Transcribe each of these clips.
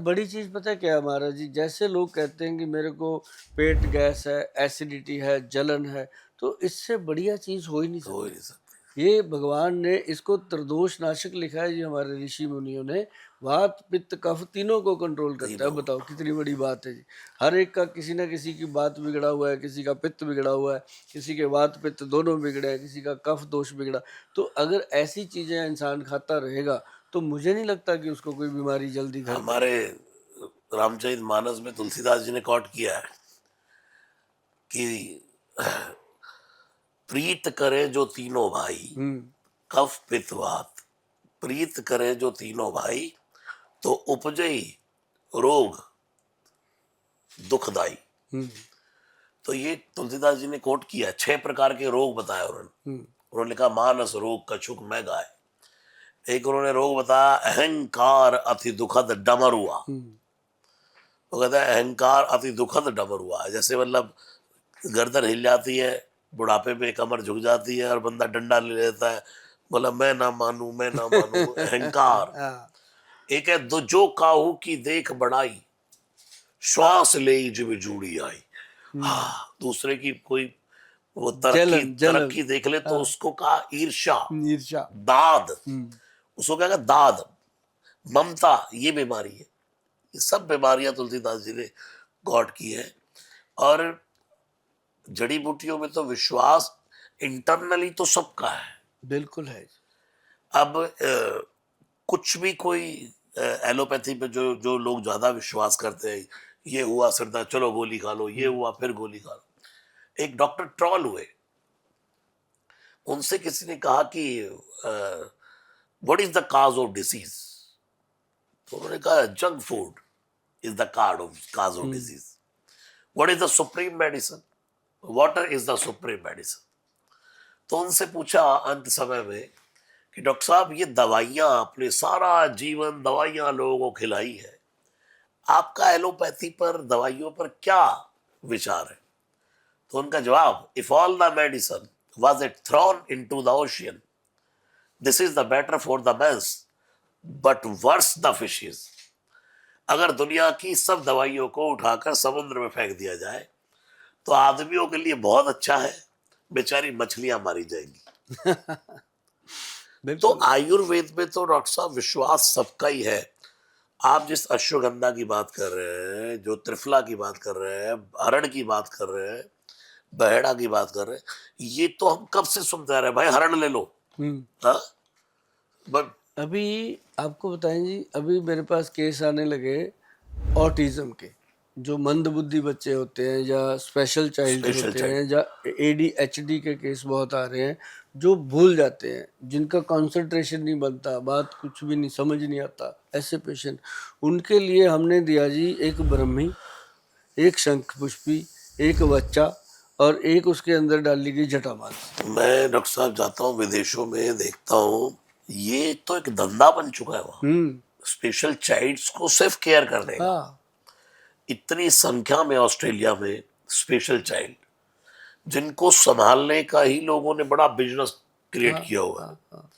बड़ी चीज़ पता है क्या है महाराज जी, जैसे लोग कहते हैं कि मेरे को पेट गैस है, एसिडिटी है, जलन है, तो इससे बढ़िया चीज़ हो ही नहीं हो ही सकती। नहीं सकती। ये भगवान ने इसको त्रिदोष नाशक लिखा है जी, हमारे ऋषि मुनियों ने। वात पित्त कफ तीनों को कंट्रोल करता है। तीनों बताओ कितनी बड़ी बात है जी। हर एक का किसी ना किसी की बात बिगड़ा हुआ है, किसी का पित्त बिगड़ा हुआ है, किसी के वात पित्त दोनों बिगड़े हैं, किसी का कफ दोष बिगड़ा। तो अगर ऐसी चीजें इंसान खाता रहेगा तो मुझे नहीं लगता कि उसको कोई बीमारी जल्दी घर करेगी। हमारे रामचरित मानस में तुलसीदास जी ने कोट किया है कि प्रीत करे जो तीनों भाई, हम्म कफ पित्त वात, प्रीत करे जो तीनों भाई, तो उपजई रोग दुखदाई। हम्म तो ये तुलसीदास जी ने कोट किया, 6 प्रकार के रोग बताए उन्होंने। हम्म उन्होंने लिखा मानस रोग कछुक में गाय। एक उन्होंने रोग बताया अहंकार अति दुखद डमरुआ। हम्म वो कहता है अहंकार अति दुखद डमरुआ, जैसे मतलब गर्दन हिल जाती है, बुढ़ापे में कमर झुक जाती है और बंदा डंडा ले लेता है, बोला मैं ना मानू मैं ना मानू, अहंकार। हाँ, एक है जो काहू की देख बढ़ाई, श्वास ले जब जूड़ी आई। हम्म, हाँ, दूसरे की कोई वो तरक्की जलन जलन, तरक्की देख ले तो हाँ, उसको कहा ईर्ष्या। ईर्ष्या। दाद, हम्म उसको क्या कहा दाद। ममता, ये बीमारी है। ये सब बीमारियां तुलसीदास जी ने गॉड की है। और जड़ी बूटियों में तो विश्वास इंटरनली तो सबका है। बिल्कुल है। अब कुछ भी कोई एलोपैथी पे जो जो लोग ज्यादा विश्वास करते हैं, ये हुआ सिर दर्द चलो गोली खा लो, ये हम्म हुआ फिर गोली खा लो। एक डॉक्टर ट्रॉल हुए, उनसे किसी ने कहा कि what is the cause of disease. तो उन्होंने कहा junk food is the cause of hmm disease. What is the supreme medicine, water is the supreme medicine. तो उनसे पूछा अंत समय में कि डॉक्टर साहब ये दवाइयां, आपने सारा जीवन दवाइयां लोगों को खिलाई है, आपका एलोपैथी पर दवाइयों पर क्या विचार है। तो उनका जवाब, if all the medicine was it thrown into the ocean, this is the better for the mans but worse the fishes. अगर दुनिया की सब दवाइयों को उठाकर समुद्र में फेंक दिया जाए तो आदमियों के लिए बहुत अच्छा है, बेचारी मछलियां मारी जाएंगी। तो बिल्कुल। आयुर्वेद में तो डॉक्टर साहब विश्वास सबका ही है। आप जिस अश्वगंधा की बात कर रहे हैं, जो त्रिफला की बात कर रहे हैं, हरण की बात कर रहे हैं, बहेड़ा की बात कर रहे हैं, ये तो हम कब से सुनते आ रहे हैं भाई, हरण ले लो। हम्म हाँ, बट अभी आपको बताएं जी, अभी मेरे पास केस आने लगे ऑटिज्म के। जो मंद बुद्धि बच्चे होते हैं या स्पेशल चाइल्ड स्पेशल होते चाइल्ड, हैं या ADHD के केस बहुत आ रहे हैं, जो भूल जाते हैं, जिनका कंसंट्रेशन नहीं बनता, बात कुछ भी नहीं समझ नहीं आता, ऐसे पेशेंट। उनके लिए हमने दिया जी एक ब्रह्मी, एक शंख पुष्पी, एक बच्चा, और एक उसके अंदर डाली गई जटामांसी। मैं डॉक्टर साहब जाता हूँ विदेशों में, देखता हूँ ये तो एक धंधा बन चुका है वहाँ, स्पेशल चाइल्ड्स को सिर्फ केयर करने का। हाँ इतनी संख्या में ऑस्ट्रेलिया में स्पेशल चाइल्ड, जिनको संभालने का ही लोगों ने बड़ा बिजनेस क्रिएट हाँ किया हुआ है। हाँ हाँ।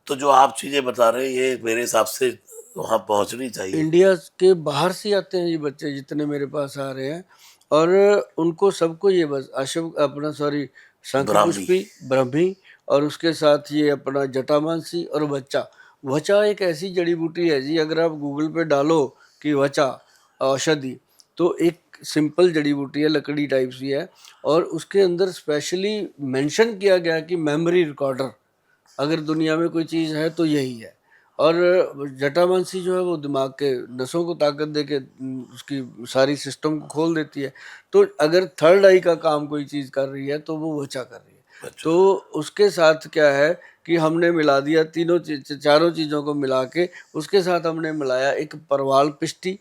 तो जो आप चीजें बता रहे हैं, ये मेरे हिसाब से वहां पहुंचनी चाहिए। इंडिया के बाहर से आते हैं ये बच्चे, जितने मेरे पास आ रहे हैं, और उनको सबको ये बस अशोक अपना सॉरी शंख ब्राह्मी, पुष्पी, ब्रह्मी, और उसके साथ ये अपना जटामांसी और वचा। वचा एक ऐसी जड़ी बूटी है जी, अगर आप गूगल पे डालो कि वचा औषधि, तो एक सिंपल जड़ी बूटी है, लकड़ी टाइप सी है, और उसके अंदर स्पेशली मेंशन किया गया कि मेमोरी रिकॉर्डर, अगर दुनिया में कोई चीज़ है तो यही है। और जटामांसी जो है वो दिमाग के नसों को ताकत दे के उसकी सारी सिस्टम को खोल देती है। तो अगर थर्ड आई का काम कोई चीज़ कर रही है तो वो वचा कर रही है। अच्छा, तो उसके साथ क्या है कि हमने मिला दिया तीनों चारों चीज़ों को मिला के, उसके साथ हमने मिलाया एक परवाल पिष्टी,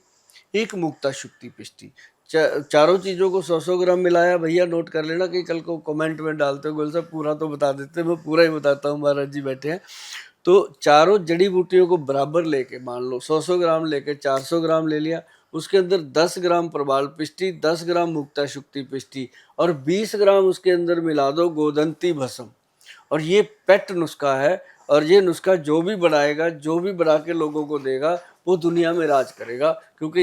एक मुक्ता शुक्ति पिष्टी। चारों चीज़ों को 100-100 ग्राम मिलाया। भैया नोट कर लेना कि कल को कमेंट में डालते हो गोल साहब पूरा तो बता देते, मैं पूरा ही बताता हूँ, महाराज जी बैठे हैं। तो चारों जड़ी बूटियों को बराबर लेके, मान लो 100-100 ग्राम लेके 400 ग्राम ले लिया। उसके अंदर 10 ग्राम प्रबाल पिष्टी, 10 ग्राम मुक्ता शुक्ति पिष्टी, और 20 ग्राम उसके अंदर मिला दो गोदंती भस्म। और ये पेट नुस्खा है, और ये नुस्खा जो भी बनाएगा, जो भी बना के लोगों को देगा, वो दुनिया में राज करेगा, क्योंकि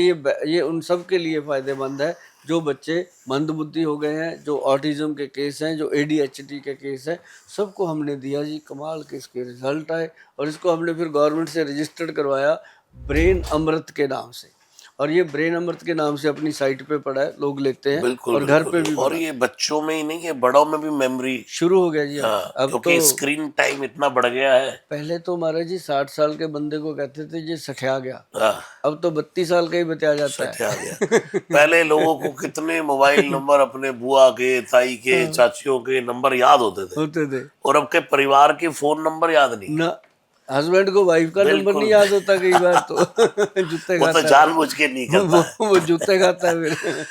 ये उन सब के लिए फ़ायदेमंद है जो बच्चे मंदबुद्धि हो गए हैं, जो ऑटिज़म के केस हैं, जो ADHD के केस हैं, सबको हमने दिया जी। कमाल के इसके रिजल्ट आए और इसको हमने फिर गवर्नमेंट से रजिस्टर्ड करवाया ब्रेन अमृत के नाम से, और ये ब्रेन अमृत के नाम से अपनी साइट पे पड़ा है, लोग लेते हैं बिल्कुल और घर पे बिल्कुल। भी और बना ये बच्चों में ही नहीं है, बड़ों में भी मेमोरी। शुरू हो गया जी। हाँ, अब क्योंकि तो स्क्रीन टाइम इतना बढ़ गया है। पहले तो महाराज जी 60 साल के बंदे को कहते थे ये सठिया गया, हाँ, अब तो 32 साल का ही बता जाता सच आ गया। है। पहले लोगों को कितने मोबाइल नंबर अपने बुआ के, ताई के, चाचियों के नंबर याद होते थे, होते थे और अब के परिवार के फोन नंबर याद नहीं। ना, हस्बैंड को वाइफ का नंबर बिल्कुल। नहीं याद होता कई बार तो। जूते वो तो खाता है जानबूझ के नहीं करता है। वो जूते खाता है फिर।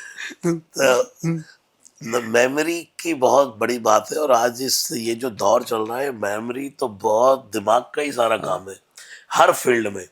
तो मेमोरी की बहुत बड़ी बात है, और आज इस ये जो दौर चल रहा है, मेमोरी तो बहुत दिमाग का ही सारा काम है, हर फील्ड में।